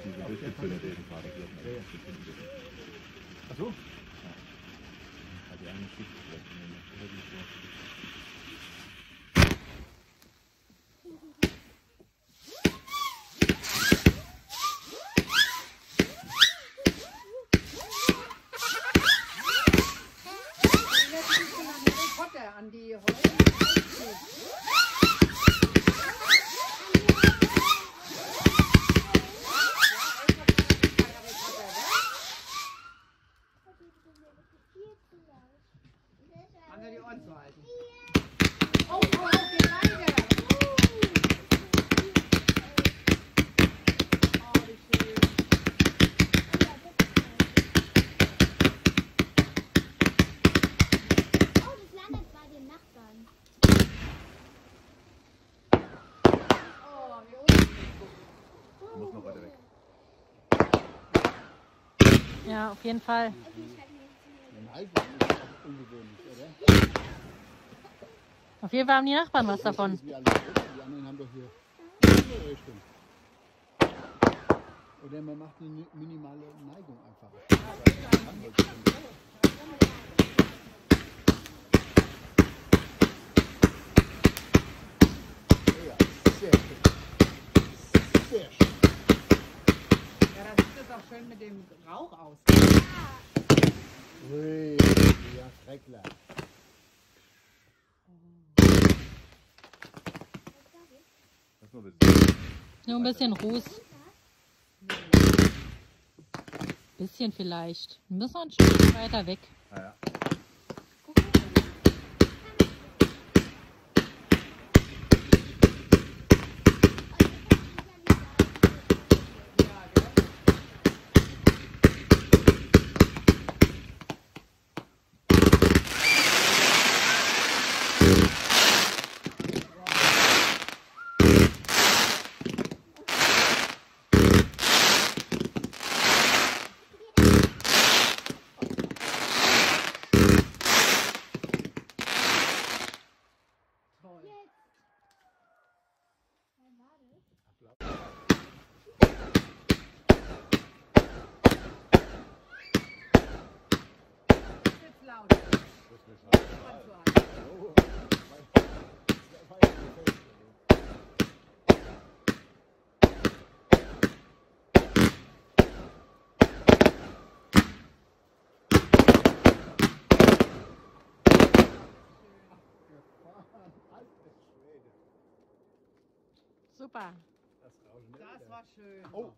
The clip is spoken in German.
Diese Durchgezündete den Faden hier. Ach so? Ja. Also eine Schicht vielleicht nehmen. Oder die so. An die Häuser. An die Ohren zu halten. Oh, die Leine! Oh, wie schön. Oh, das landet bei den Nachbarn. Oh, hier unten. Du musst noch weiter weg. Ja, auf jeden Fall. Auf jeden Fall haben die Nachbarn was davon. Die anderen haben doch hier eine Richtung. Oder man macht eine minimale Neigung einfach. Ja, sehr schön. Sehr schön. Ja, da sieht es auch schön mit dem Rauch aus. Ui, ja, Schreckler. Das ist nur ein bisschen. Nur ein bisschen Ruß. Bisschen vielleicht. Wir müssen noch ein Stück weiter weg. Ah, ja. Jetzt laut. Super. Das war schön. Oh.